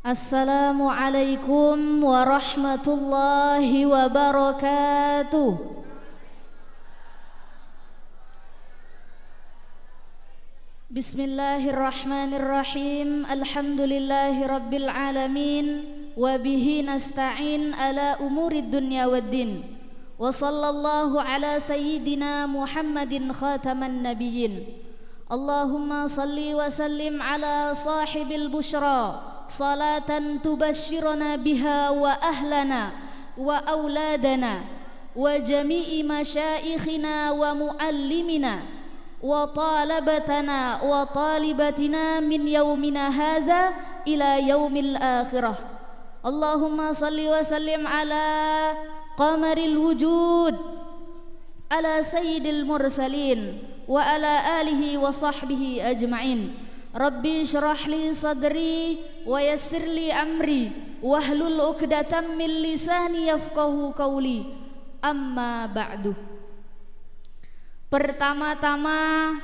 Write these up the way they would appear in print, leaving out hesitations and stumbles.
Assalamualaikum warahmatullahi wabarakatuh. Bismillahirrahmanirrahim. Alhamdulillahi rabbil alamin. Wabihi nasta'in ala umurid dunya waddin. Wa sallallahu ala sayyidina Muhammadin khataman nabiyyin. Allahumma salli wa sallim ala sahibil bushra, salatan tubashshiruna biha wa ahlana wa auladana wa jami'i masyaikhina wa muallimina wa talabatana wa talibatina min yaumina hadza ila yaumil akhirah. Allahumma salli wa sallim ala qamaril wujud, ala sayyidil mursalin wa ala alihi wa sahbihi ajma'in. Rabbi syrah li sadri wa yassir li amri wahlul 'uqdatam min lisani yafqahu qawli. Amma ba'du. Pertama-tama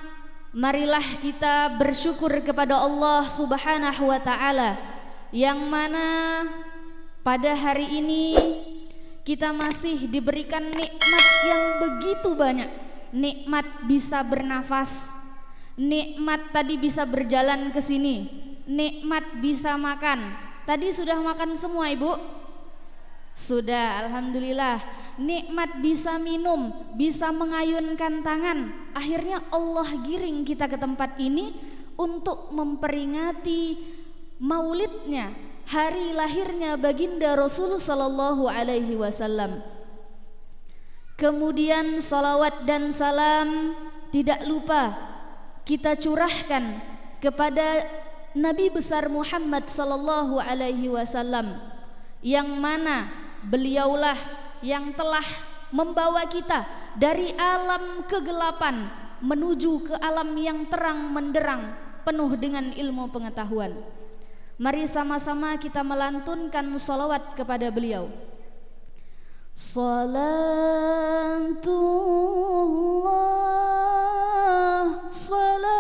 marilah kita bersyukur kepada Allah Subhanahu wa taala yang mana pada hari ini kita masih diberikan nikmat yang begitu banyak. Nikmat bisa bernafas, nikmat tadi bisa berjalan ke sini, nikmat bisa makan. Tadi sudah makan semua Ibu? Sudah, alhamdulillah. Nikmat bisa minum, bisa mengayunkan tangan. Akhirnya Allah giring kita ke tempat ini untuk memperingati maulidnya, hari lahirnya baginda Rasul sallallahu alaihi wasallam. Kemudian salawat dan salam tidak lupa kita curahkan kepada Nabi besar Muhammad sallallahu alaihi wasallam, yang mana beliaulah yang telah membawa kita dari alam kegelapan menuju ke alam yang terang menderang penuh dengan ilmu pengetahuan. Mari sama-sama kita melantunkan salawat kepada beliau. Salatullah, salamullah,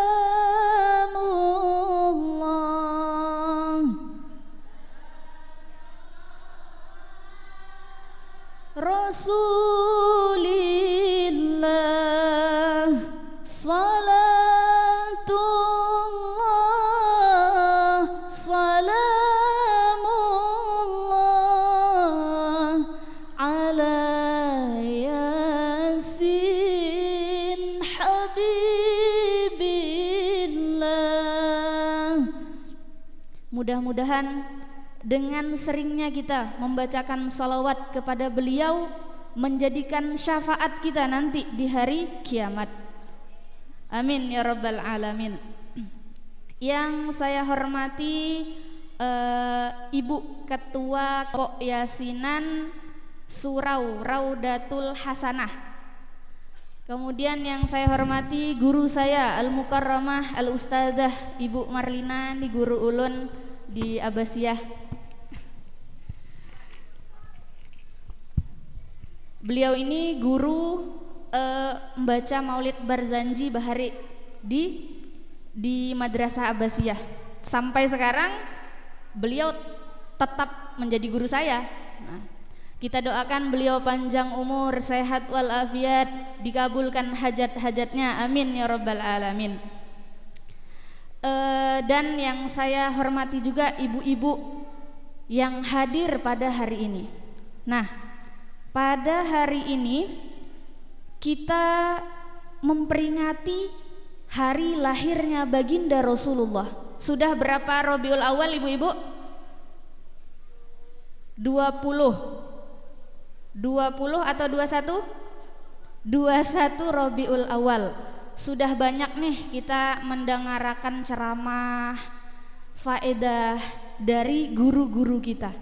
Rasulillah, salatullah, salamullah ala yasin habibillah. Mudah-mudahan dengan seringnya kita membacakan salawat kepada beliau menjadikan syafaat kita nanti di hari kiamat. Amin ya rabbal alamin. Yang saya hormati Ibu Ketua Pok Yasinan Surau Raudatul Hasanah. Kemudian yang saya hormati guru saya Al-Mukarramah Al-Ustadzah Ibu Marlina di Guru Ulun di Abbasiyah. Beliau ini guru membaca Maulid Barzanji Bahari di Madrasah Abbasiyah. Sampai sekarang beliau tetap menjadi guru saya. Nah, kita doakan beliau panjang umur, sehat walafiat, dikabulkan hajat-hajatnya, amin ya rabbal alamin. Dan yang saya hormati juga ibu-ibu yang hadir pada hari ini. Nah, pada hari ini kita memperingati hari lahirnya baginda Rasulullah. Sudah berapa Rabiul Awal ibu-ibu? 20 atau 21? 21 Rabiul Awal. Sudah banyak nih kita mendengarkan ceramah, faedah dari guru-guru kita.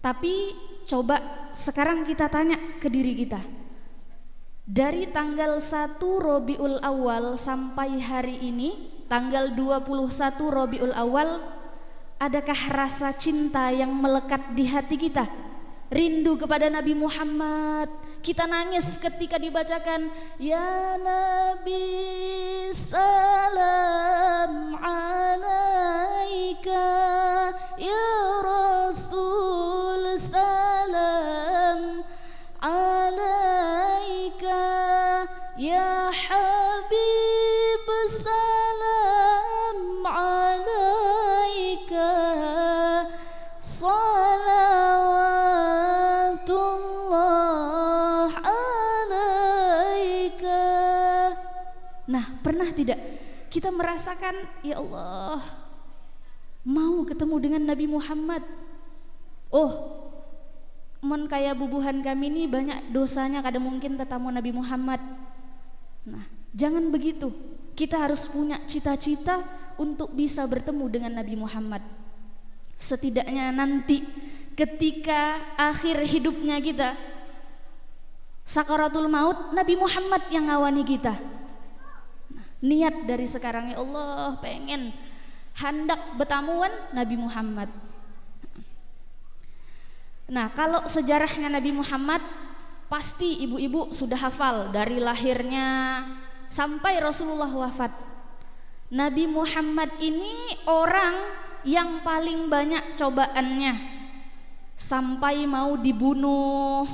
Tapi coba sekarang kita tanya ke diri kita. Dari tanggal 1 Rabiul Awal sampai hari ini, tanggal 21 Rabiul Awal, adakah rasa cinta yang melekat di hati kita rindu kepada Nabi Muhammad. Kita nangis ketika dibacakan ya Nabi salam alaika, ya Rasul salam alaika, ya Habib salam alaika, salawatullah alaika. Nah, pernah tidak kita merasakan ya Allah mau ketemu dengan Nabi Muhammad? Oh, mon kaya bubuhan kami ini banyak dosanya, kadang mungkin tetamu Nabi Muhammad. Nah, jangan begitu. Kita harus punya cita-cita untuk bisa bertemu dengan Nabi Muhammad. Setidaknya nanti ketika akhir hidupnya kita, sakaratul maut, Nabi Muhammad yang ngawani kita. Nah, niat dari sekarang, ya Allah pengen hendak bertamuan Nabi Muhammad. Nah, kalau sejarahnya Nabi Muhammad pasti ibu-ibu sudah hafal dari lahirnya sampai Rasulullah wafat. Nabi Muhammad ini orang yang paling banyak cobaannya, sampai mau dibunuh.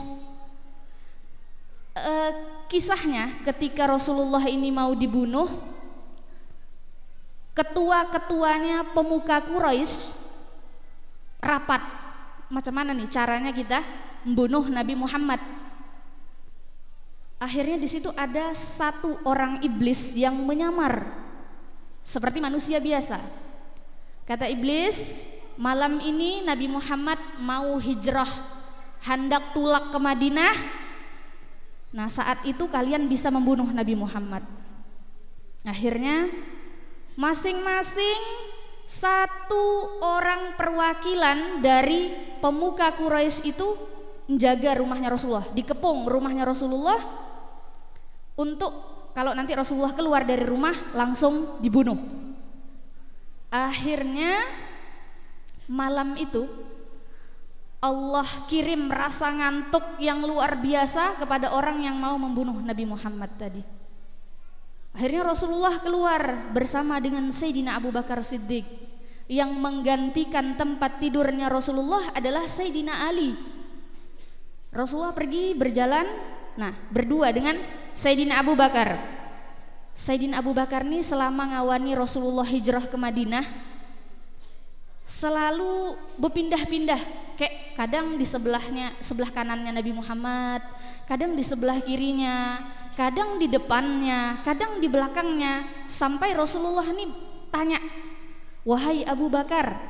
Kisahnya ketika Rasulullah ini mau dibunuh, ketua-ketuanya pemuka Quraisy rapat, macam mana nih caranya kita membunuh Nabi Muhammad. Akhirnya di situ ada satu orang iblis yang menyamar seperti manusia biasa. Kata iblis, malam ini Nabi Muhammad mau hijrah, hendak tulak ke Madinah. Nah, saat itu kalian bisa membunuh Nabi Muhammad. Akhirnya masing-masing satu orang perwakilan dari pemuka Quraisy itu menjaga rumahnya Rasulullah, dikepung rumahnya Rasulullah untuk kalau nanti Rasulullah keluar dari rumah langsung dibunuh. Akhirnya malam itu Allah kirim rasa ngantuk yang luar biasa kepada orang yang mau membunuh Nabi Muhammad tadi. Akhirnya Rasulullah keluar bersama dengan Sayyidina Abu Bakar Siddiq. Yang menggantikan tempat tidurnya Rasulullah adalah Sayyidina Ali. Rasulullah pergi berjalan, nah berdua dengan Sayyidina Abu Bakar. Sayyidina Abu Bakar ini selama ngawani Rasulullah hijrah ke Madinah selalu berpindah-pindah, kayak kadang di sebelah kanannya Nabi Muhammad, kadang di sebelah kirinya, kadang di depannya, kadang di belakangnya, sampai Rasulullah ini tanya, wahai Abu Bakar,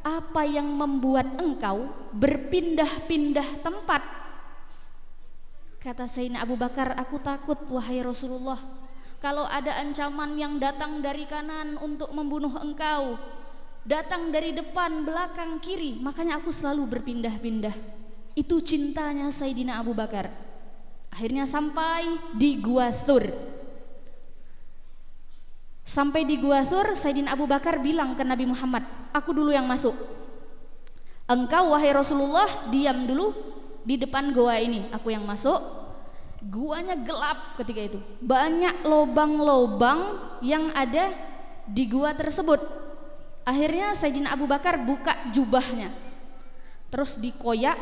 apa yang membuat engkau berpindah-pindah tempat? Kata Sayyidina Abu Bakar, aku takut wahai Rasulullah, kalau ada ancaman yang datang dari kanan untuk membunuh engkau, datang dari depan, belakang, kiri, makanya aku selalu berpindah-pindah. Itu cintanya Sayyidina Abu Bakar. Akhirnya sampai di Gua Thur. Sampai di Gua Thur, Sayyidina Abu Bakar bilang ke Nabi Muhammad, aku dulu yang masuk. Engkau wahai Rasulullah diam dulu di depan gua ini, aku yang masuk. Guanya gelap ketika itu, banyak lobang-lobang yang ada di gua tersebut. Akhirnya Sayyidina Abu Bakar buka jubahnya, terus dikoyak,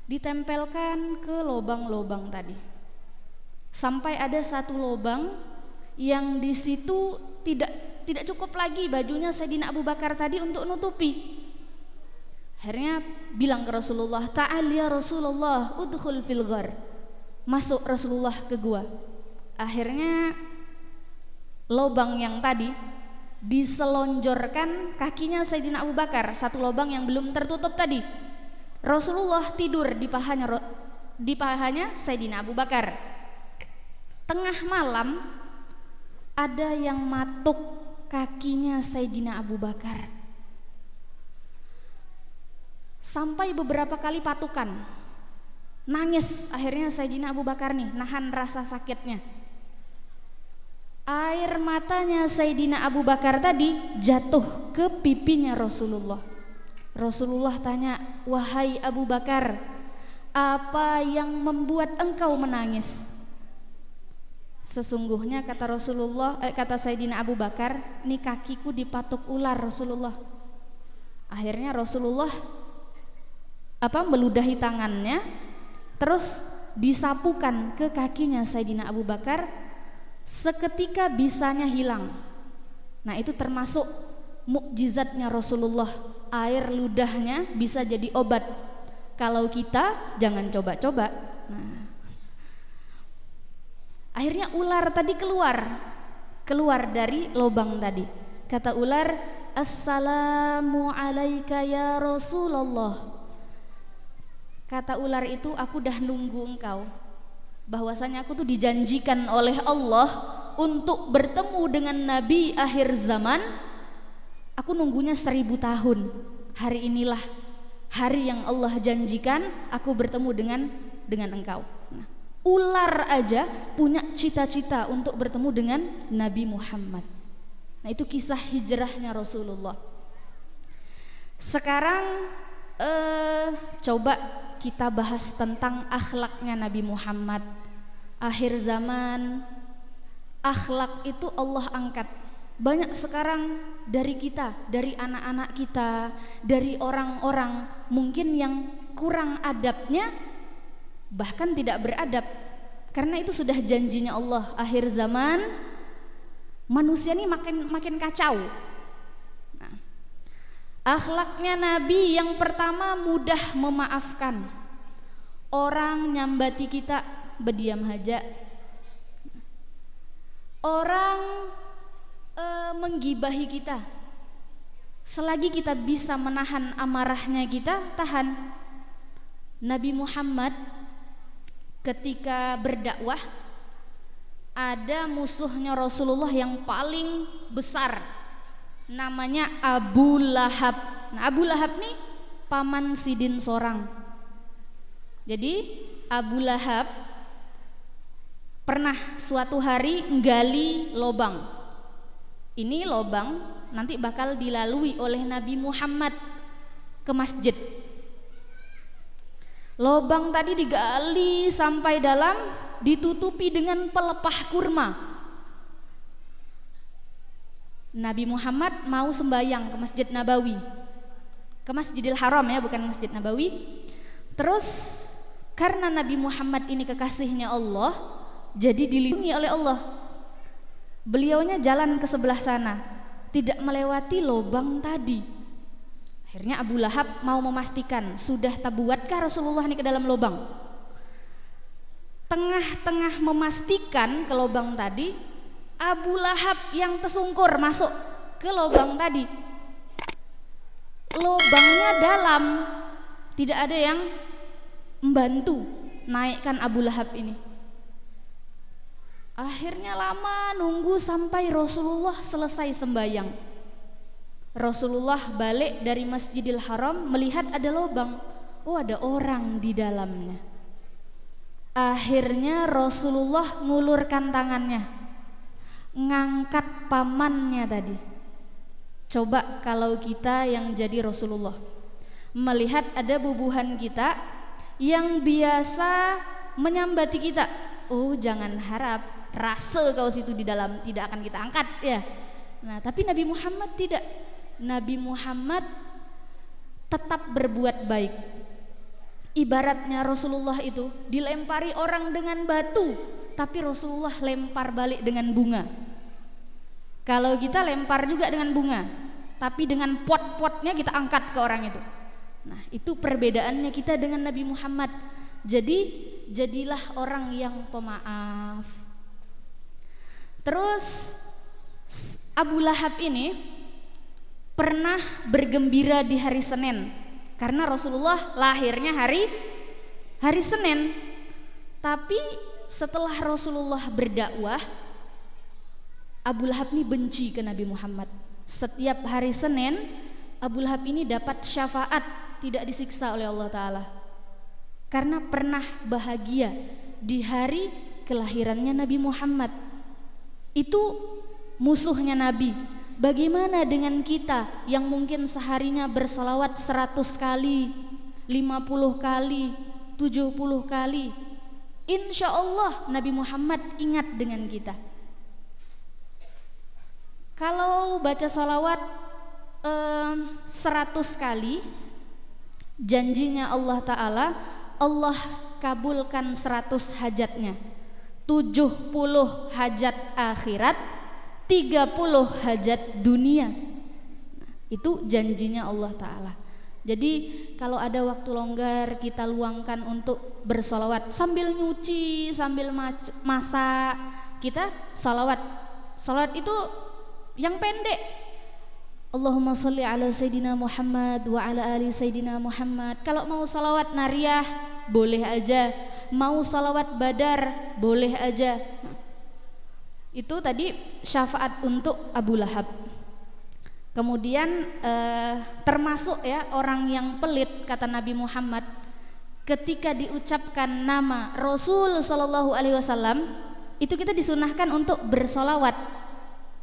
ditempelkan ke lobang-lobang tadi, sampai ada satu lobang yang di situ tidak cukup lagi bajunya Sayyidina Abu Bakar tadi untuk nutupi. Akhirnya bilang ke Rasulullah, ta'al ya Rasulullah udkhul fil ghar. Masuk Rasulullah ke gua. Akhirnya lobang yang tadi diselonjorkan kakinya Sayyidina Abu Bakar, satu lobang yang belum tertutup tadi. Rasulullah tidur di pahanya Sayyidina Abu Bakar. Tengah malam ada yang matuk kakinya Sayyidina Abu Bakar. Sampai beberapa kali patukan. Nangis akhirnya Sayyidina Abu Bakar nih, nahan rasa sakitnya. Air matanya Sayyidina Abu Bakar tadi jatuh ke pipinya Rasulullah. Rasulullah tanya, "Wahai Abu Bakar, apa yang membuat engkau menangis?" Sesungguhnya kata kata Sayyidina Abu Bakar, "Ini kakiku dipatuk ular Rasulullah." Akhirnya Rasulullah meludahi tangannya, terus disapukan ke kakinya Sayyidina Abu Bakar, seketika bisanya hilang. Nah, itu termasuk mukjizatnya Rasulullah, air ludahnya bisa jadi obat. Kalau kita jangan coba-coba. Nah, akhirnya ular tadi keluar dari lubang tadi. Kata ular, "Assalamu alaika ya Rasulullah." Kata ular itu, "Aku dah nunggu engkau. Bahwasanya aku tuh dijanjikan oleh Allah untuk bertemu dengan Nabi akhir zaman. Aku nunggunya 1000 tahun. Hari inilah hari yang Allah janjikan aku bertemu dengan engkau." Nah, ular aja punya cita-cita untuk bertemu dengan Nabi Muhammad. Nah, itu kisah hijrahnya Rasulullah. Sekarang coba kita bahas tentang akhlaknya Nabi Muhammad. Akhir zaman, akhlak itu Allah angkat. Banyak sekarang dari kita, dari anak-anak kita, dari orang-orang mungkin yang kurang adabnya, bahkan tidak beradab. Karena itu sudah janjinya Allah, akhir zaman manusia ini makin kacau. Nah, akhlaknya Nabi yang pertama mudah memaafkan. Orang nyambati kita, berdiam aja. Orang menggibahi kita, selagi kita bisa menahan amarahnya, kita tahan. Nabi Muhammad ketika berdakwah, ada musuhnya Rasulullah yang paling besar, namanya Abu Lahab. Nah, Abu Lahab nih paman Sidin Sorang. Jadi Abu Lahab pernah suatu hari nggali lobang. Ini lobang nanti bakal dilalui oleh Nabi Muhammad ke masjid. Lobang tadi digali sampai dalam, ditutupi dengan pelepah kurma. Nabi Muhammad mau sembahyang ke Masjid Nabawi, ke Masjidil Haram ya, bukan Masjid Nabawi. Terus karena Nabi Muhammad ini kekasihnya Allah, jadi dilindungi oleh Allah. Beliaunya jalan ke sebelah sana, tidak melewati lubang tadi. Akhirnya Abu Lahab mau memastikan, sudah tabuatkah Rasulullah ini ke dalam lubang? Tengah-tengah memastikan ke lubang tadi, Abu Lahab yang tersungkur masuk ke lubang tadi. Lubangnya dalam, tidak ada yang membantu naikkan Abu Lahab ini. Akhirnya lama nunggu sampai Rasulullah selesai sembahyang. Rasulullah balik dari Masjidil Haram, melihat ada lubang. Oh, ada orang di dalamnya. Akhirnya Rasulullah ngulurkan tangannya, ngangkat pamannya tadi. Coba kalau kita yang jadi Rasulullah, melihat ada bubuhan kita yang biasa menyambati kita, oh jangan harap rasa kau situ di dalam, tidak akan kita angkat ya. Nah, tapi Nabi Muhammad tidak. Nabi Muhammad tetap berbuat baik. Ibaratnya Rasulullah itu dilempari orang dengan batu, tapi Rasulullah lempar balik dengan bunga. Kalau kita lempar juga dengan bunga, tapi dengan pot-potnya kita angkat ke orang itu. Nah, itu perbedaannya kita dengan Nabi Muhammad. Jadi jadilah orang yang pemaaf. Terus Abu Lahab ini pernah bergembira di hari Senin, karena Rasulullah lahirnya hari Senin. Tapi setelah Rasulullah berdakwah, Abu Lahab ini benci ke Nabi Muhammad. Setiap hari Senin Abu Lahab ini dapat syafaat, tidak disiksa oleh Allah Ta'ala, karena pernah bahagia di hari kelahirannya Nabi Muhammad. Itu musuhnya Nabi, Bagaimana dengan kita yang mungkin seharinya bersolawat 100 kali, 50 kali, 70 kali? Insya Allah Nabi Muhammad ingat dengan kita. Kalau baca solawat 100 kali, janjinya Allah Ta'ala, Allah kabulkan 100 hajatnya, 70 hajat akhirat, 30 hajat dunia. Nah, itu janjinya Allah Ta'ala. Jadi kalau ada waktu longgar kita luangkan untuk bersolawat sambil nyuci, sambil masak, kita solawat. Solawat itu yang pendek, Allahumma sholli ala Sayyidina Muhammad wa ala ali Sayyidina Muhammad. Kalau mau salawat nariyah boleh aja, mau salawat badar boleh aja. Itu tadi syafaat untuk Abu Lahab. Kemudian termasuk ya orang yang pelit, kata Nabi Muhammad, ketika diucapkan nama Rasul Sallallahu Alaihi Wasallam itu kita disunahkan untuk bersolawat.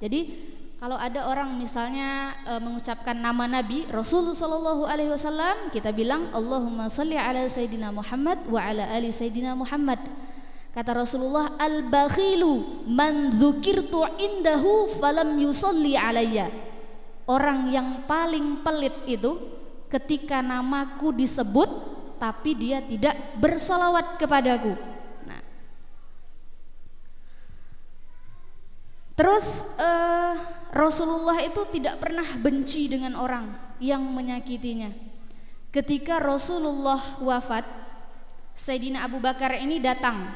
Jadi kalau ada orang misalnya mengucapkan nama Nabi Rasul Sallallahu Alaihi Wasallam, kita bilang Allahumma sholli ala Sayyidina Muhammad wa ala ali Sayyidina Muhammad. Kata Rasulullah, al-bakhilu man dzukirtu indahu falam yusolli alayya. Orang yang paling pelit itu ketika namaku disebut tapi dia tidak bersolawat kepadaku. Nah, terus Rasulullah itu tidak pernah benci dengan orang yang menyakitinya. Ketika Rasulullah wafat, Sayyidina Abu Bakar ini datang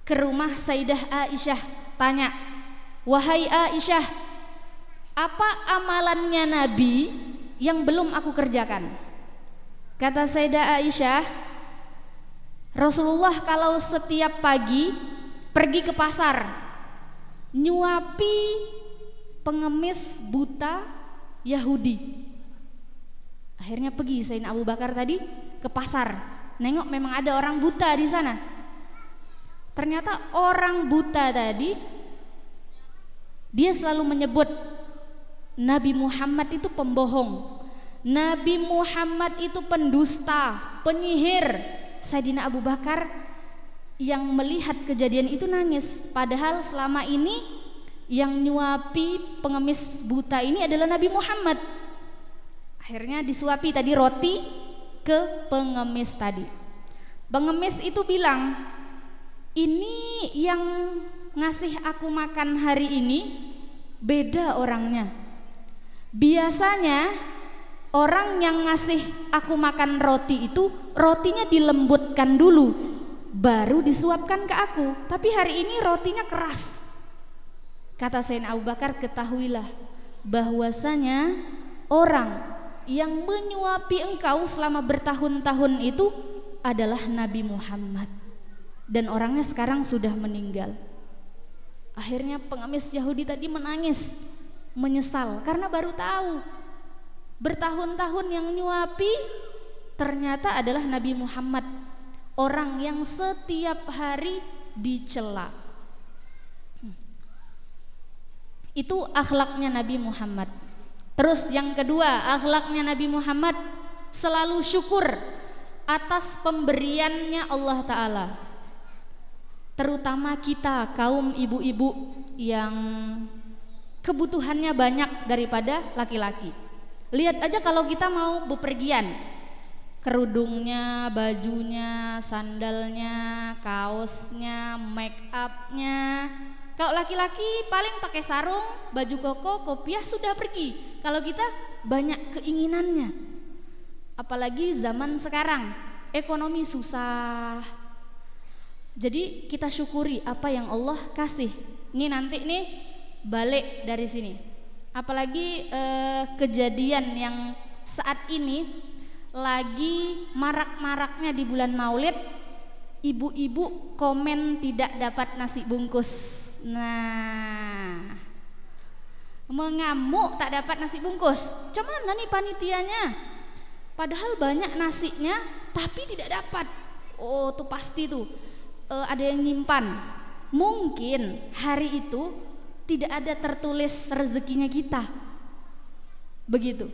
ke rumah Sayyidah Aisyah, tanya, wahai Aisyah, apa amalannya Nabi yang belum aku kerjakan? Kata Sayyidah Aisyah, Rasulullah kalau setiap pagi pergi ke pasar nyuapi pengemis buta Yahudi. Akhirnya pergi Sayyidina Abu Bakar tadi ke pasar, nengok memang ada orang buta di sana. Ternyata orang buta tadi dia selalu menyebut Nabi Muhammad itu pembohong, Nabi Muhammad itu pendusta, penyihir. Sayyidina Abu Bakar yang melihat kejadian itu nangis, padahal selama ini yang nyuapi pengemis buta ini adalah Nabi Muhammad. Akhirnya disuapi tadi roti ke pengemis tadi. Pengemis itu bilang, ini yang ngasih aku makan hari ini beda orangnya. Biasanya orang yang ngasih aku makan roti itu rotinya dilembutkan dulu baru disuapkan ke aku, tapi hari ini rotinya keras. Kata Sayyidina Abu Bakar, ketahuilah bahwasanya orang yang menyuapi engkau selama bertahun-tahun itu adalah Nabi Muhammad, dan orangnya sekarang sudah meninggal. Akhirnya pengemis Yahudi tadi menangis, menyesal karena baru tahu bertahun-tahun yang nyuapi ternyata adalah Nabi Muhammad, orang yang setiap hari dicela. Itu akhlaknya Nabi Muhammad. Terus yang kedua, akhlaknya Nabi Muhammad selalu syukur atas pemberiannya Allah Ta'ala, terutama kita kaum ibu-ibu yang kebutuhannya banyak daripada laki-laki. Lihat aja kalau kita mau bepergian, kerudungnya, bajunya, sandalnya, kaosnya, make upnya. Kalau laki-laki paling pakai sarung, baju koko, kopiah, sudah pergi. Kalau kita banyak keinginannya. Apalagi zaman sekarang, ekonomi susah. Jadi kita syukuri apa yang Allah kasih. Ini nanti nih balik dari sini. Apalagi kejadian yang saat ini lagi marak-maraknya di bulan Maulid, ibu-ibu komen tidak dapat nasi bungkus. Nah, mengamuk tak dapat nasi bungkus. Cuman nih panitianya, padahal banyak nasinya tapi tidak dapat. Oh, tuh pasti tuh ada yang nyimpan. Mungkin hari itu tidak ada tertulis rezekinya kita. Begitu.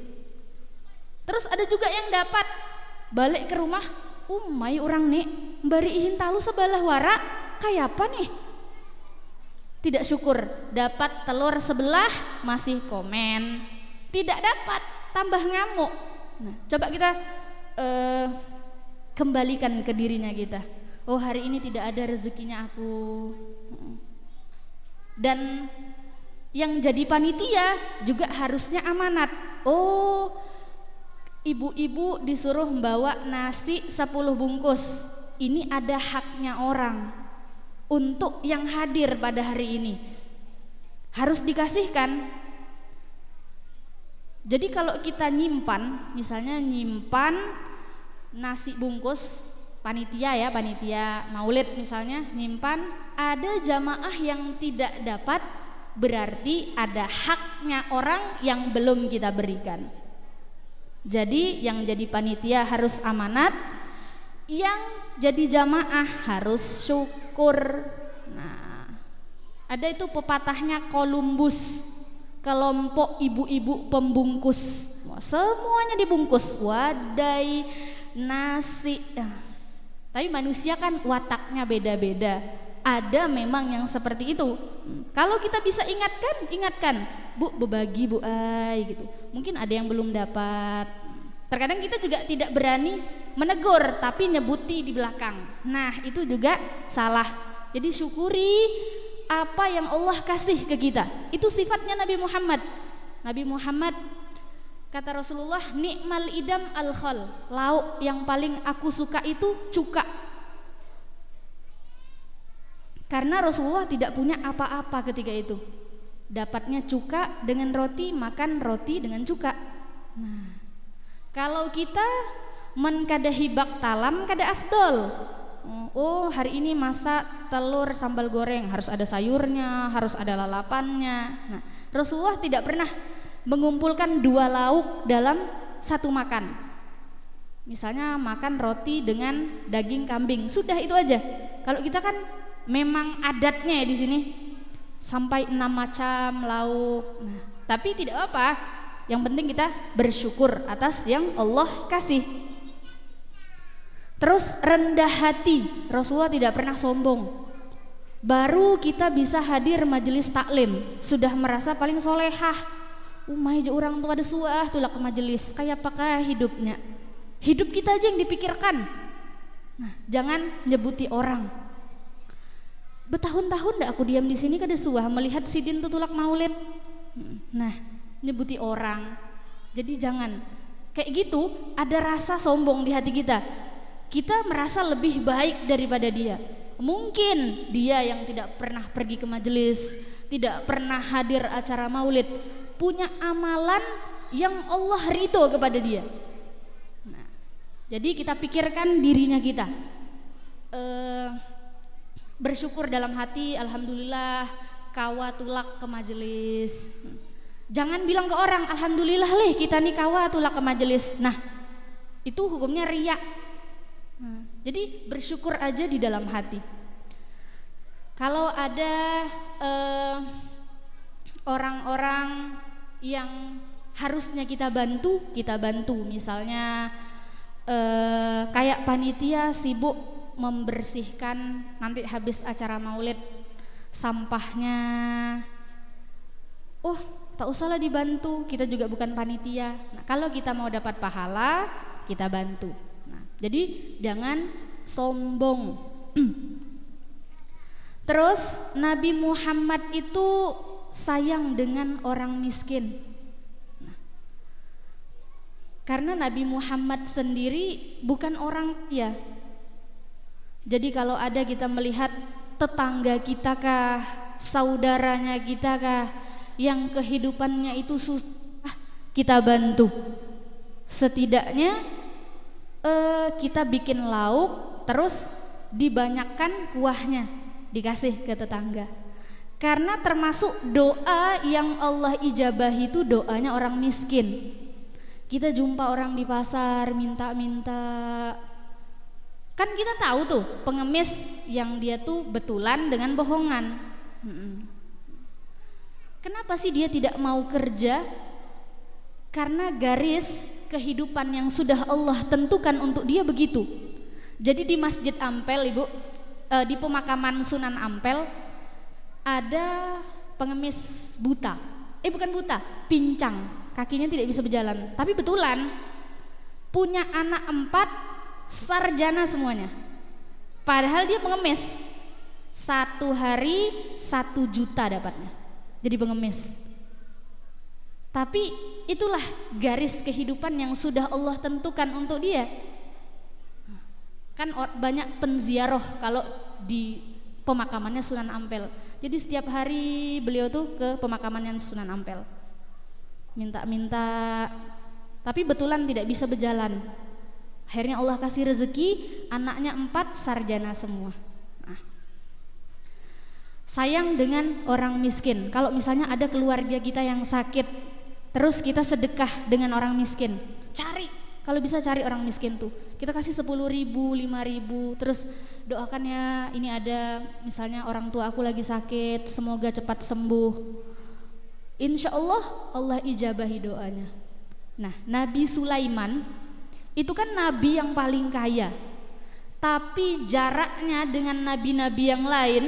Terus ada juga yang dapat balik ke rumah, umay orang nih bariin talu sebelah wara, kayak apa nih? Tidak syukur, dapat telur sebelah masih komen, tidak dapat tambah ngamuk. Nah, coba kita kembalikan ke dirinya kita. Oh, hari ini tidak ada rezekinya aku. Dan yang jadi panitia juga harusnya amanat. Oh, ibu-ibu disuruh membawa nasi 10 bungkus. Ini ada haknya orang untuk yang hadir pada hari ini, harus dikasihkan. Jadi kalau kita nyimpan, misalnya nyimpan nasi bungkus panitia ya, panitia maulid misalnya, nyimpan, ada jamaah yang tidak dapat, berarti ada haknya orang yang belum kita berikan. Jadi yang jadi panitia harus amanat, yang jadi jamaah harus syukur. Nah, ada itu pepatahnya Columbus, kelompok ibu-ibu pembungkus, semuanya dibungkus, wadai, nasi. Tapi manusia kan wataknya beda-beda. Ada memang yang seperti itu. Kalau kita bisa ingatkan, Bu, berbagi Bu ay gitu. Mungkin ada yang belum dapat. Terkadang kita juga tidak berani menegur, tapi nyebuti di belakang. Nah, itu juga salah. Jadi syukuri apa yang Allah kasih ke kita. Itu sifatnya Nabi Muhammad. Nabi Muhammad, kata Rasulullah, nikmal idam al-khal, lauk yang paling aku suka itu cuka. Karena Rasulullah tidak punya apa-apa ketika itu. Dapatnya cuka dengan roti, makan roti dengan cuka. Nah, kalau kita menkadahi bak talam kada afdol. Oh, hari ini masak telur sambal goreng, harus ada sayurnya, harus ada lalapannya. Nah, Rasulullah tidak pernah mengumpulkan 2 lauk dalam satu makan. Misalnya makan roti dengan daging kambing, sudah itu aja. Kalau kita kan memang adatnya ya di sini sampai 6 macam lauk. Nah, tapi tidak apa, yang penting kita bersyukur atas yang Allah kasih. Terus rendah hati, Rasulullah tidak pernah sombong. Baru kita bisa hadir majelis taklim sudah merasa paling solehah. Umay je orang tuh ada suah tulak ke majelis, kayak apakah hidupnya? Hidup kita aja yang dipikirkan. Nah, jangan nyebuti orang. Bertahun-tahun dah aku diam di sini kada suah melihat sidin tuh tulak maulid. Nah, nyebuti orang. Jadi jangan kayak gitu, ada rasa sombong di hati kita. Kita merasa lebih baik daripada dia. Mungkin dia yang tidak pernah pergi ke majelis, tidak pernah hadir acara maulid, punya amalan yang Allah ridho kepada dia. Nah, jadi kita pikirkan dirinya kita, bersyukur dalam hati, alhamdulillah kawa tulak ke majelis. Jangan bilang ke orang, alhamdulillah leh kita nih kawa tulak ke majelis. Nah, itu hukumnya riya. Nah, jadi bersyukur aja di dalam hati. Kalau ada orang-orang yang harusnya kita bantu, kita bantu. Misalnya kayak panitia sibuk membersihkan nanti habis acara maulid sampahnya. Oh, tak usahlah dibantu, kita juga bukan panitia. Nah, kalau kita mau dapat pahala, kita bantu. Nah, jadi jangan sombong. Terus Nabi Muhammad itu sayang dengan orang miskin. Nah, karena Nabi Muhammad sendiri bukan orang kaya. Jadi kalau ada kita melihat tetangga kita kah, saudaranya kita kah, yang kehidupannya itu susah, kita bantu. Setidaknya kita bikin lauk, terus dibanyakkan kuahnya, dikasih ke tetangga. Karena termasuk doa yang Allah ijabahi itu doanya orang miskin. Kita jumpa orang di pasar minta-minta, kan kita tahu tuh pengemis yang dia tuh betulan dengan bohongan. Kenapa sih dia tidak mau kerja? Karena garis kehidupan yang sudah Allah tentukan untuk dia begitu. Jadi di Masjid Ampel, Ibu, di pemakaman Sunan Ampel ada pengemis buta. Bukan buta, pincang, kakinya tidak bisa berjalan. Tapi betulan punya anak 4, sarjana semuanya. Padahal dia pengemis. 1 hari 1 juta dapatnya. Jadi pengemis. Tapi itulah garis kehidupan yang sudah Allah tentukan untuk dia. Kan banyak penziarah kalau di pemakamannya Sunan Ampel. Jadi setiap hari beliau tuh ke pemakamannya Sunan Ampel, minta-minta. Tapi betulan tidak bisa berjalan. Akhirnya Allah kasih rezeki, anaknya 4 sarjana semua. Sayang dengan orang miskin. Kalau misalnya ada keluarga kita yang sakit, terus kita sedekah dengan orang miskin, cari, kalau bisa cari orang miskin tuh, kita kasih 10.000, 5.000, terus doakan ya, ini ada misalnya orang tua aku lagi sakit, semoga cepat sembuh. Insya Allah, Allah ijabahi doanya. Nah, Nabi Sulaiman itu kan nabi yang paling kaya, tapi jaraknya dengan nabi-nabi yang lain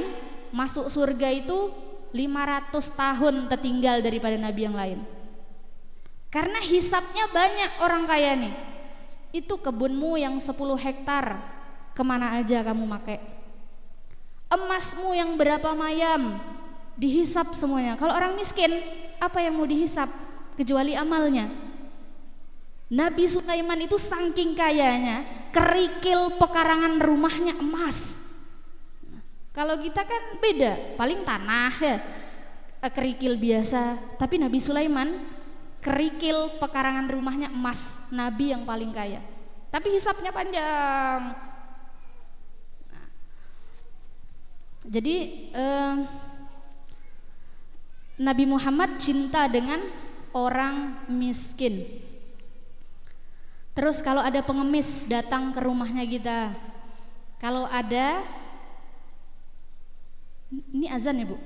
masuk surga itu 500 tahun tertinggal daripada nabi yang lain. Karena hisapnya banyak orang kaya nih. Itu kebunmu yang 10 hektar, kemana aja kamu pakai? Emasmu yang berapa mayam, dihisap semuanya. Kalau orang miskin, apa yang mau dihisap kecuali amalnya? Nabi Sulaiman itu saking kayanya, kerikil pekarangan rumahnya emas. Kalau kita kan beda, paling tanah ya, kerikil biasa. Tapi Nabi Sulaiman kerikil pekarangan rumahnya emas, nabi yang paling kaya. Tapi hisapnya panjang. Nah, jadi Nabi Muhammad cinta dengan orang miskin. Terus kalau ada pengemis datang ke rumahnya kita, kalau ada, ini azan ya Bu?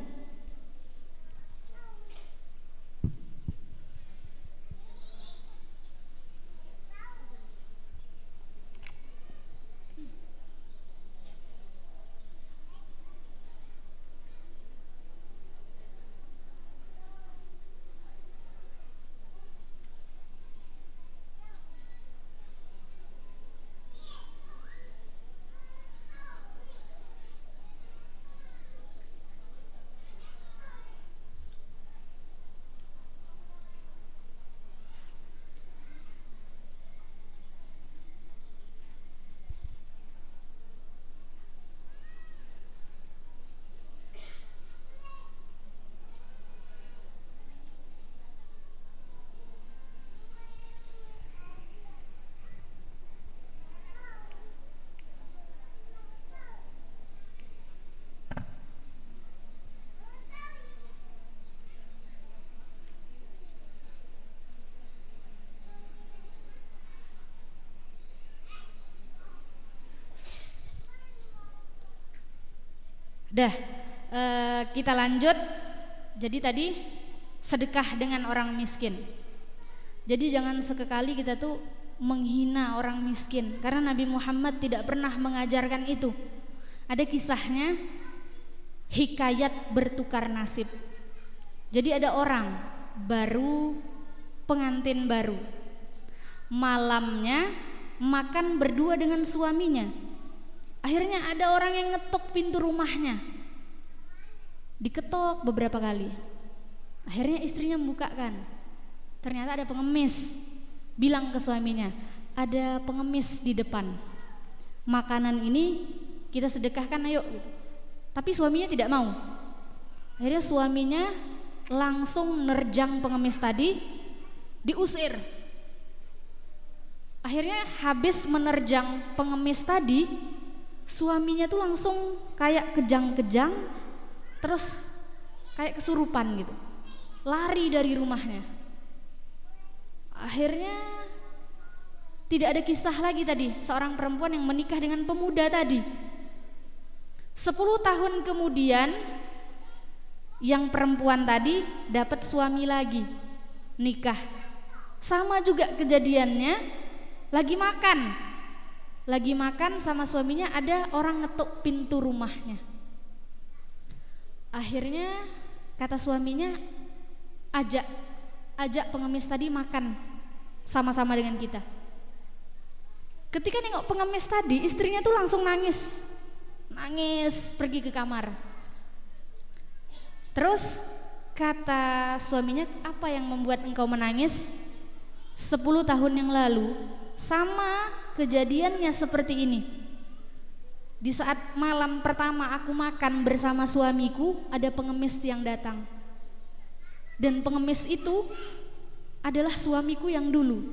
Dah, kita lanjut. Jadi tadi sedekah dengan orang miskin. Jadi jangan sekali kita tuh menghina orang miskin, karena Nabi Muhammad tidak pernah mengajarkan itu. Ada kisahnya, hikayat bertukar nasib. Jadi ada orang baru, pengantin baru, malamnya makan berdua dengan suaminya. Akhirnya ada orang yang ngetok pintu rumahnya, diketok beberapa kali. Akhirnya istrinya membukakan, ternyata ada pengemis. Bilang ke suaminya, ada pengemis di depan, makanan ini kita sedekahkan, ayo gitu. Tapi suaminya tidak mau. Akhirnya suaminya langsung nerjang pengemis tadi, diusir. Akhirnya habis menerjang pengemis tadi, suaminya tuh langsung kayak kejang-kejang, terus kayak kesurupan gitu, lari dari rumahnya. Akhirnya tidak ada kisah lagi tadi, seorang perempuan yang menikah dengan pemuda tadi. 10 tahun kemudian Yang perempuan tadi dapat suami lagi, nikah. Sama juga kejadiannya, lagi makan sama suaminya, ada orang ngetuk pintu rumahnya. Akhirnya kata suaminya, ajak pengemis tadi makan sama-sama dengan kita. Ketika nengok pengemis tadi, istrinya tuh langsung nangis pergi ke kamar. Terus kata suaminya, apa yang membuat engkau menangis? 10 tahun yang lalu sama kejadiannya seperti ini. Di saat malam pertama aku makan bersama suamiku, ada pengemis yang datang. Dan pengemis itu adalah suamiku yang dulu.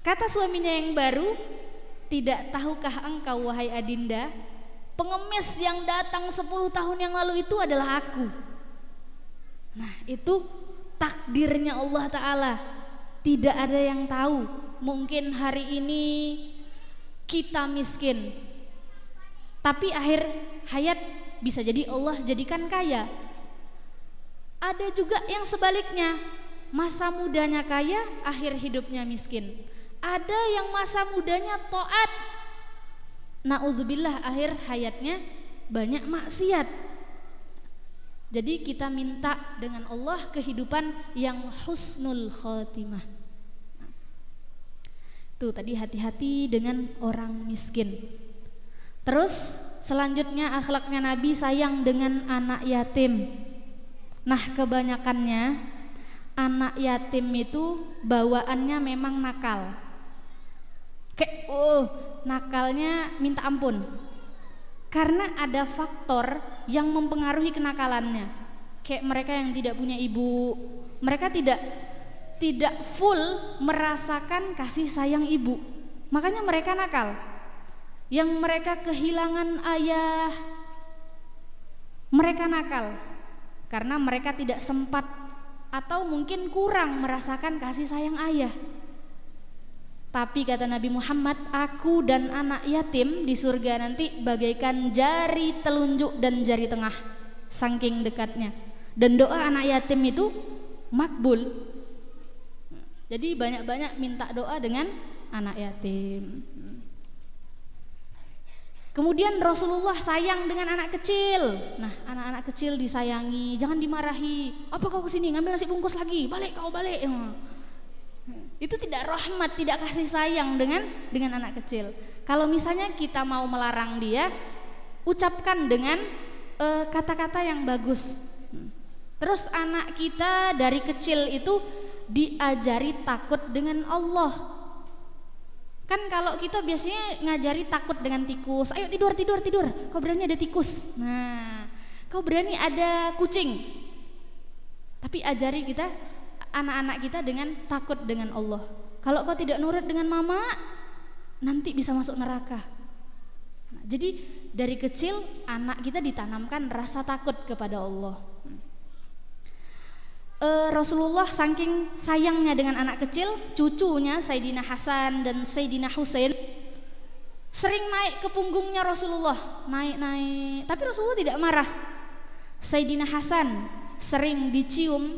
Kata suaminya yang baru, tidak tahukah engkau wahai Adinda, pengemis yang datang 10 tahun yang lalu itu adalah aku. Nah, itu takdirnya Allah Ta'ala. Tidak ada yang tahu. Mungkin hari ini kita miskin, tapi akhir hayat bisa jadi Allah jadikan kaya. Ada juga yang sebaliknya, masa mudanya kaya, akhir hidupnya miskin. Ada yang masa mudanya taat, na'udzubillah, akhir hayatnya banyak maksiat. Jadi kita minta dengan Allah kehidupan yang husnul khotimah. Tuh tadi hati-hati dengan orang miskin. Terus selanjutnya akhlaknya Nabi sayang dengan anak yatim. Nah, kebanyakannya anak yatim itu bawaannya memang nakal. Kayak nakalnya minta ampun. Karena ada faktor yang mempengaruhi kenakalannya. Kayak mereka yang tidak punya ibu, mereka tidak full merasakan kasih sayang ibu. Makanya mereka nakal. Yang mereka kehilangan ayah, mereka nakal karena mereka tidak sempat atau mungkin kurang merasakan kasih sayang ayah. Tapi kata Nabi Muhammad, aku dan anak yatim di surga nanti bagaikan jari telunjuk dan jari tengah, saking dekatnya. Dan doa anak yatim itu makbul. Jadi banyak-banyak minta doa dengan anak yatim. Kemudian Rasulullah sayang dengan anak kecil. Nah, anak-anak kecil disayangi, jangan dimarahi. Apa kau kesini ngambil nasi bungkus lagi? Balik kau balik. Itu tidak rahmat, tidak kasih sayang dengan anak kecil. Kalau misalnya kita mau melarang dia, ucapkan dengan kata-kata yang bagus. Terus anak kita dari kecil itu diajari takut dengan Allah. Kan kalau kita biasanya ngajari takut dengan tikus, ayo tidur, kau berani ada tikus. Nah, kau berani ada kucing. Tapi ajari kita, anak-anak kita dengan takut dengan Allah. Kalau kau tidak nurut dengan mama, nanti bisa masuk neraka. Nah, jadi dari kecil anak kita ditanamkan rasa takut kepada Allah. Rasulullah saking sayangnya dengan anak kecil, cucunya Sayyidina Hasan dan Sayyidina Husain sering naik ke punggungnya Rasulullah, naik. Tapi Rasulullah tidak marah. Sayyidina Hasan sering dicium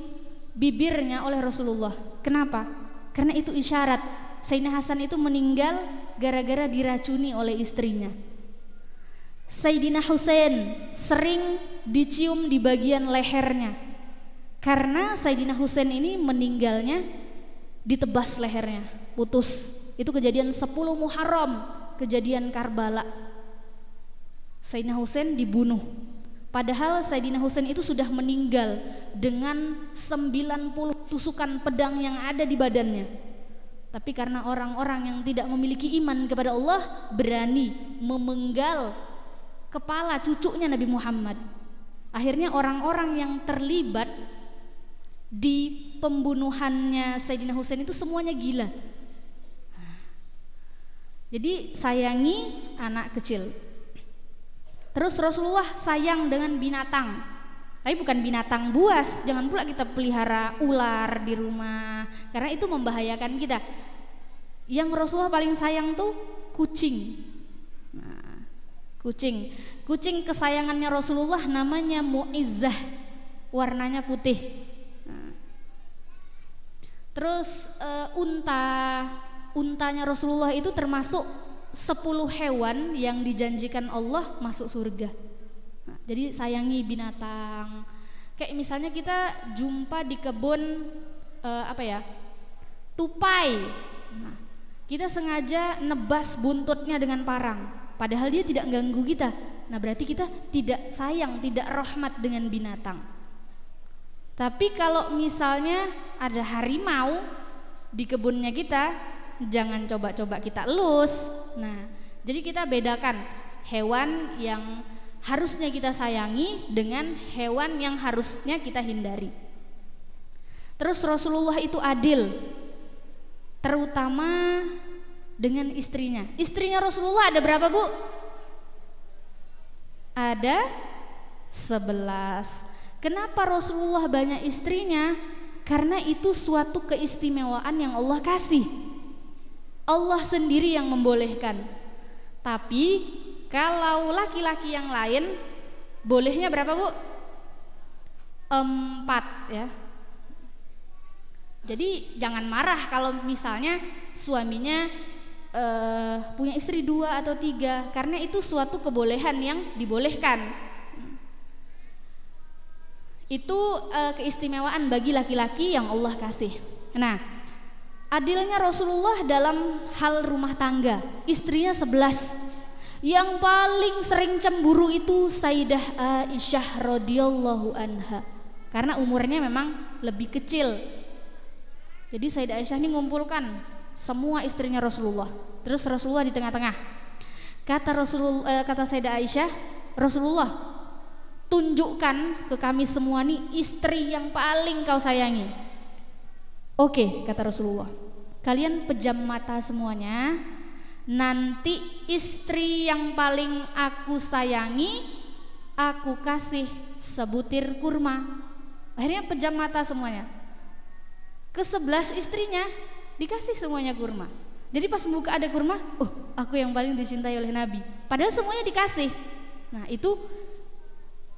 bibirnya oleh Rasulullah. Kenapa? Karena itu isyarat Sayyidina Hasan itu meninggal gara-gara diracuni oleh istrinya. Sayyidina Husain sering dicium di bagian lehernya. Karena Sayyidina Husain ini meninggalnya ditebas lehernya, putus. Itu kejadian 10 Muharram, kejadian Karbala. Sayyidina Husain dibunuh. Padahal Sayyidina Husain itu sudah meninggal dengan 90 tusukan pedang yang ada di badannya. Tapi karena orang-orang yang tidak memiliki iman kepada Allah berani memenggal kepala cucunya Nabi Muhammad. Akhirnya orang-orang yang terlibat di pembunuhannya Sayyidina Husain itu semuanya gila. Jadi sayangi anak kecil. Terus Rasulullah sayang dengan binatang, tapi bukan binatang buas. Jangan pula kita pelihara ular di rumah, karena itu membahayakan kita. Yang Rasulullah paling sayang tuh kucing. Nah, Kucing. Kucing kesayangannya Rasulullah namanya Mu'izzah, warnanya putih. Terus untanya Rasulullah itu termasuk 10 hewan yang dijanjikan Allah masuk surga. Jadi sayangi binatang. Kayak misalnya kita jumpa di kebun tupai. Kita sengaja nebas buntutnya dengan parang, padahal dia tidak ganggu kita. Berarti kita tidak sayang, tidak rahmat dengan binatang. Tapi kalau misalnya ada harimau di kebunnya kita, jangan coba-coba kita elus. Jadi kita bedakan hewan yang harusnya kita sayangi dengan hewan yang harusnya kita hindari. Terus Rasulullah itu adil, terutama dengan istrinya. Istrinya Rasulullah ada berapa, Bu? Ada 11. Kenapa Rasulullah banyak istrinya? Karena itu suatu keistimewaan yang Allah kasih. Allah sendiri yang membolehkan. Tapi kalau laki-laki yang lain bolehnya berapa, Bu? 4 ya. Jadi jangan marah kalau misalnya suaminya punya istri 2 atau 3, karena itu suatu kebolehan yang dibolehkan. Itu keistimewaan bagi laki-laki yang Allah kasih. Adilnya Rasulullah dalam hal rumah tangga, istrinya 11. Yang paling sering cemburu itu Sayyidah Aisyah radhiyallahu anha, karena umurnya memang lebih kecil. Jadi Sayyidah Aisyah ini ngumpulkan semua istrinya Rasulullah. Terus Rasulullah di tengah-tengah. Kata Sayyidah Aisyah, Rasulullah, tunjukkan ke kami semua nih istri yang paling kau sayangi. Oke, kata Rasulullah, kalian pejam mata semuanya. Nanti istri yang paling aku sayangi, aku kasih sebutir kurma. Akhirnya pejam mata semuanya. Ke-11 istrinya dikasih semuanya kurma. Jadi pas buka ada kurma, aku yang paling dicintai oleh Nabi. Padahal semuanya dikasih. Itu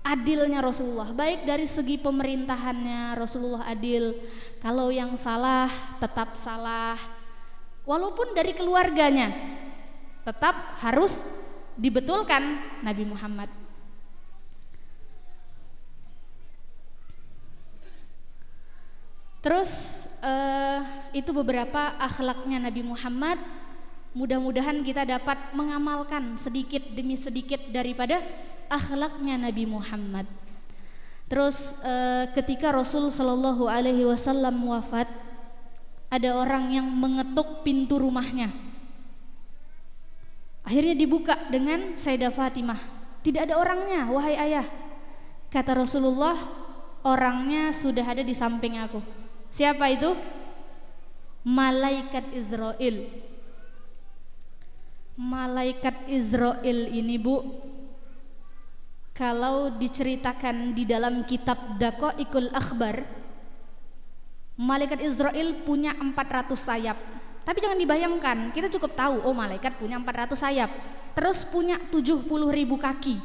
adilnya Rasulullah. Baik dari segi pemerintahannya, Rasulullah adil. Kalau yang salah tetap salah. Walaupun dari keluarganya tetap harus dibetulkan Nabi Muhammad. Terus itu beberapa akhlaknya Nabi Muhammad. Mudah-mudahan kita dapat mengamalkan sedikit demi sedikit daripada akhlaknya Nabi Muhammad. Terus ketika Rasul Shallallahu Alaihi Wasallam wafat, ada orang yang mengetuk pintu rumahnya. Akhirnya dibuka dengan Sayyidah Fatimah. Tidak ada orangnya, wahai ayah. Kata Rasulullah, orangnya sudah ada di samping aku. Siapa itu? Malaikat Israel. Malaikat Israel ini, Bu, kalau diceritakan di dalam kitab Daqaiqul Akhbar, malaikat Israel punya 400 sayap. Tapi jangan dibayangkan, kita cukup tahu malaikat punya 400 sayap. Terus punya 70.000 kaki,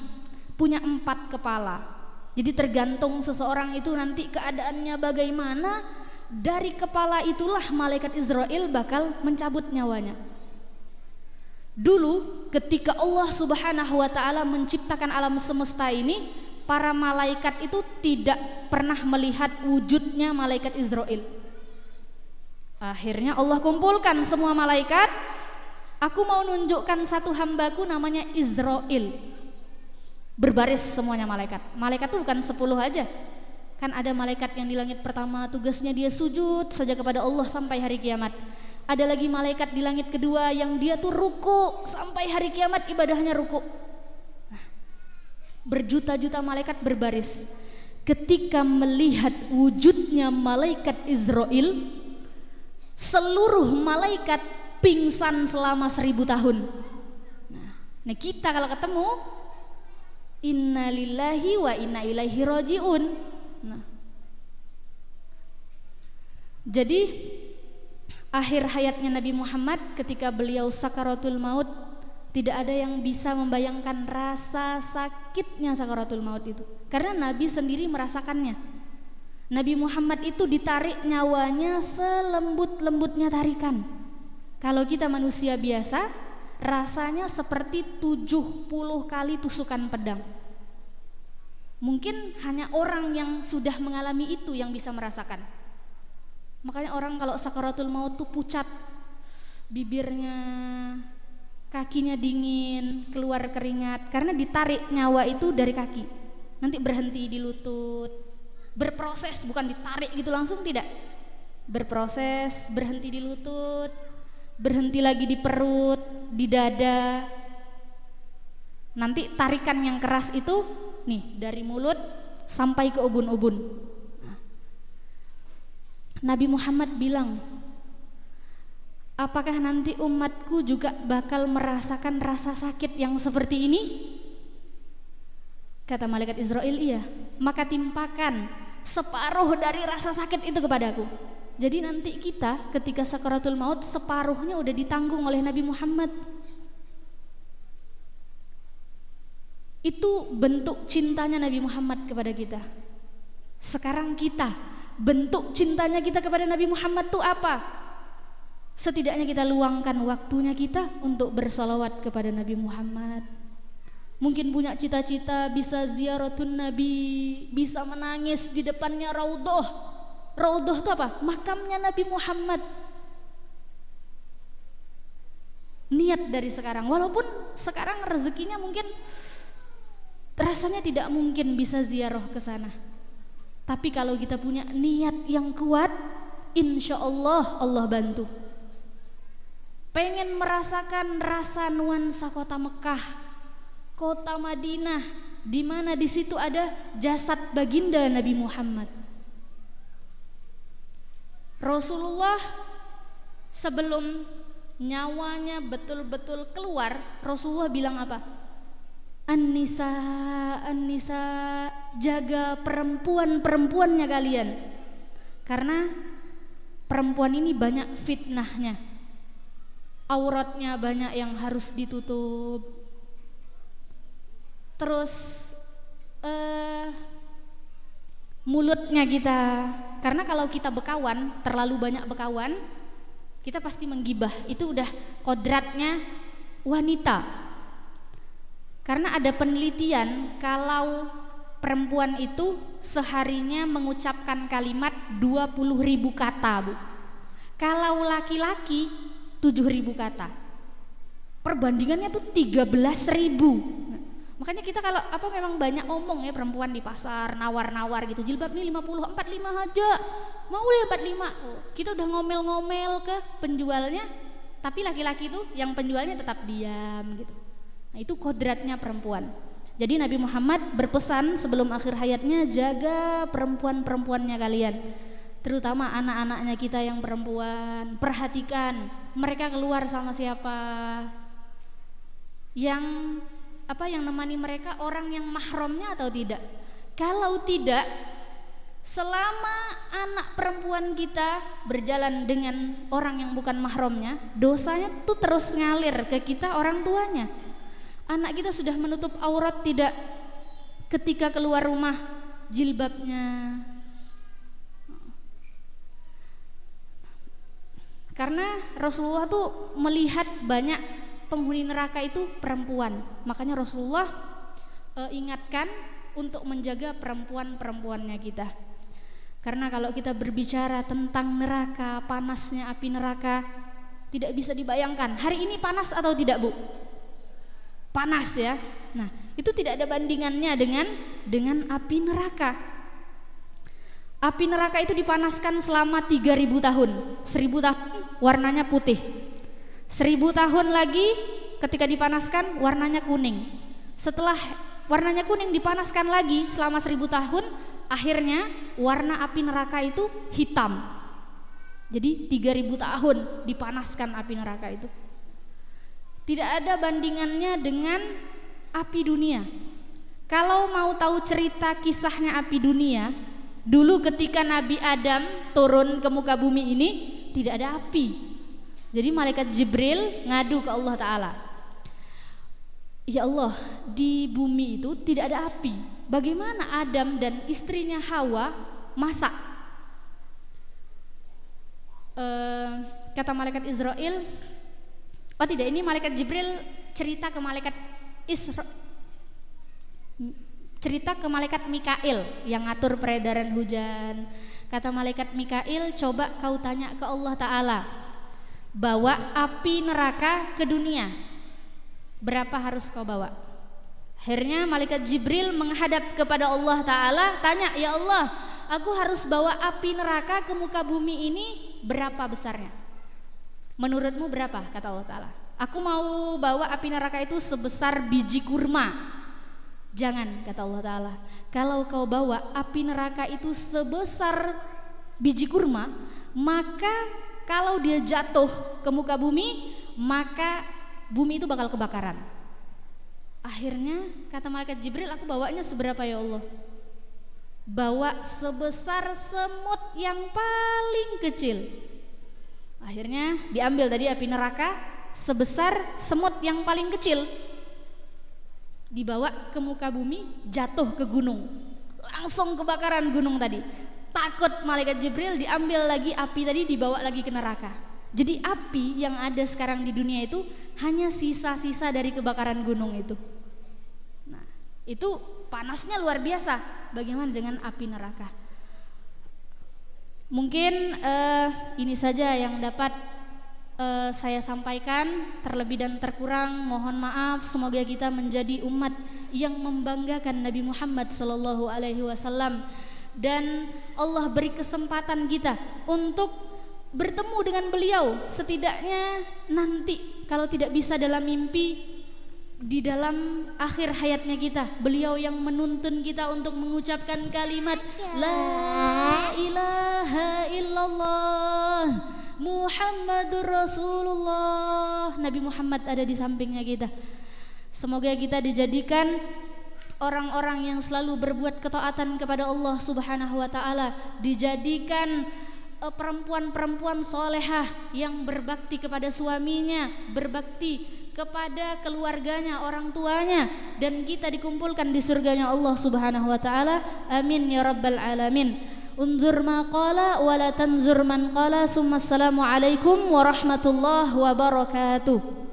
punya 4 kepala. Jadi tergantung seseorang itu nanti keadaannya bagaimana, dari kepala itulah malaikat Israel bakal mencabut nyawanya. Dulu ketika Allah Subhanahu wa taala menciptakan alam semesta ini, para malaikat itu tidak pernah melihat wujudnya malaikat Israel. Akhirnya Allah kumpulkan semua malaikat. Aku mau nunjukkan satu hambaku namanya Israel. Berbaris semuanya malaikat. Malaikat itu bukan 10 aja. Kan ada malaikat yang di langit pertama tugasnya dia sujud saja kepada Allah sampai hari kiamat. Ada lagi malaikat di langit kedua yang dia tuh ruku sampai hari kiamat, ibadahnya ruku. Berjuta-juta malaikat berbaris. Ketika melihat wujudnya malaikat Israel, seluruh malaikat pingsan selama 1000 tahun. Nah kita kalau ketemu, inna lillahi wa inna ilaihi rajiun. Jadi akhir hayatnya Nabi Muhammad ketika beliau sakaratul maut, Tidak ada yang bisa membayangkan rasa sakitnya sakaratul maut itu, karena Nabi sendiri merasakannya. Nabi Muhammad itu ditarik nyawanya selembut-lembutnya tarikan. Kalau kita manusia biasa, rasanya seperti 70 kali tusukan pedang. Mungkin hanya orang yang sudah mengalami itu yang bisa merasakan. Makanya orang kalau sakaratul maut tuh pucat, bibirnya, kakinya dingin, keluar keringat, karena ditarik nyawa itu dari kaki. Nanti berhenti di lutut, berproses, bukan ditarik gitu langsung, tidak. Berproses, berhenti di lutut, berhenti lagi di perut, di dada. Nanti tarikan yang keras itu nih dari mulut sampai ke ubun-ubun. Nabi Muhammad bilang, apakah nanti umatku juga bakal merasakan rasa sakit yang seperti ini? Kata malaikat Israel, iya. Maka timpakan separuh dari rasa sakit itu kepadaku. Jadi nanti kita ketika sakaratul maut separuhnya udah ditanggung oleh Nabi Muhammad. Itu bentuk cintanya Nabi Muhammad kepada kita. Sekarang kita, bentuk cintanya kita kepada Nabi Muhammad itu apa? Setidaknya kita luangkan waktunya kita untuk bersalawat kepada Nabi Muhammad. Mungkin punya cita-cita bisa ziaratun Nabi, bisa menangis di depannya Raudhah. Raudhah itu apa? Makamnya Nabi Muhammad. Niat dari sekarang, walaupun sekarang rezekinya mungkin rasanya tidak mungkin bisa ziarah ke sana. Tapi kalau kita punya niat yang kuat, insya Allah Allah bantu. Pengen merasakan rasa nuansa kota Mekah, kota Madinah, di mana di situ ada jasad baginda Nabi Muhammad. Rasulullah sebelum nyawanya betul-betul keluar, Rasulullah bilang apa? An-nisa, an-nisa, jaga perempuan-perempuannya kalian, karena perempuan ini banyak fitnahnya, auratnya banyak yang harus ditutup. Terus mulutnya kita, karena kalau kita bekawan, terlalu banyak bekawan, kita pasti menggibah. Itu udah kodratnya wanita. Karena ada penelitian kalau perempuan itu seharinya mengucapkan kalimat 20.000 kata, Bu. Kalau laki-laki 7.000 kata. Perbandingannya tuh 13.000. Makanya kita kalau memang banyak omong ya perempuan di pasar, nawar-nawar gitu, jilbab nih 50, 45 aja, mau ya 45. Kita udah ngomel-ngomel ke penjualnya, tapi laki-laki tuh yang penjualnya tetap diam gitu. Nah, itu kodratnya perempuan. Jadi Nabi Muhammad berpesan sebelum akhir hayatnya, jaga perempuan-perempuannya kalian, terutama anak-anaknya kita yang perempuan. Perhatikan mereka keluar sama siapa, yang nemani mereka orang yang mahramnya atau tidak. Kalau tidak, selama anak perempuan kita berjalan dengan orang yang bukan mahramnya, dosanya tuh terus ngalir ke kita orang tuanya. Anak kita sudah menutup aurat tidak, ketika keluar rumah jilbabnya. Karena Rasulullah tuh melihat banyak penghuni neraka itu perempuan. Makanya Rasulullah ingatkan untuk menjaga perempuan-perempuannya kita. Karena kalau kita berbicara tentang neraka, panasnya api neraka, tidak bisa dibayangkan. Hari ini panas atau tidak, Bu? Panas ya. Nah, itu tidak ada bandingannya dengan api neraka. Api neraka itu dipanaskan selama 3.000 tahun. 1.000 tahun warnanya putih. 1.000 tahun lagi ketika dipanaskan warnanya kuning. Setelah warnanya kuning dipanaskan lagi selama 1.000 tahun, akhirnya warna api neraka itu hitam. Jadi 3.000 tahun dipanaskan api neraka itu. Tidak ada bandingannya dengan api dunia. Kalau mau tahu cerita kisahnya api dunia, dulu ketika Nabi Adam turun ke muka bumi ini tidak ada api. Jadi malaikat Jibril ngadu ke Allah Ta'ala, ya Allah, di bumi itu tidak ada api. Bagaimana Adam dan istrinya Hawa masak? Kata malaikat Israel, oh tidak, ini malaikat Jibril cerita ke malaikat Mikail yang ngatur peredaran hujan. Kata malaikat Mikail, coba kau tanya ke Allah Ta'ala, bawa api neraka ke dunia, berapa harus kau bawa? Akhirnya malaikat Jibril menghadap kepada Allah Ta'ala, tanya, ya Allah, aku harus bawa api neraka ke muka bumi ini, berapa besarnya? Menurutmu berapa? Kata Allah Ta'ala, aku mau bawa api neraka itu sebesar biji kurma. Jangan, kata Allah Ta'ala, kalau kau bawa api neraka itu sebesar biji kurma, maka kalau dia jatuh ke muka bumi, maka bumi itu bakal kebakaran. Akhirnya kata malaikat Jibril, aku bawanya seberapa ya Allah? Bawa sebesar semut yang paling kecil. Akhirnya diambil tadi api neraka sebesar semut yang paling kecil, dibawa ke muka bumi, jatuh ke gunung, langsung kebakaran gunung tadi. Takut malaikat Jibril, diambil lagi api tadi, dibawa lagi ke neraka. Jadi api yang ada sekarang di dunia itu hanya sisa-sisa dari kebakaran gunung itu. Nah, itu panasnya luar biasa. Bagaimana dengan api neraka? Mungkin ini saja yang dapat saya sampaikan. Terlebih dan terkurang mohon maaf. Semoga kita menjadi umat yang membanggakan Nabi Muhammad SAW, dan Allah beri kesempatan kita untuk bertemu dengan beliau, setidaknya nanti kalau tidak bisa dalam mimpi, di dalam akhir hayatnya kita, beliau yang menuntun kita untuk mengucapkan kalimat La ilaha illallah Muhammadur Rasulullah. Nabi Muhammad ada di sampingnya kita. Semoga kita dijadikan orang-orang yang selalu berbuat ketaatan kepada Allah Subhanahu wa ta'ala, dijadikan perempuan-perempuan solehah yang berbakti kepada suaminya, berbakti kepada keluarganya, orang tuanya, dan kita dikumpulkan di surganya Allah Subhanahu wa ta'ala. Amin ya rabbal alamin. Unzur ma qala wa la tanzur man qala. Assalamualaikum warahmatullahi wabarakatuh.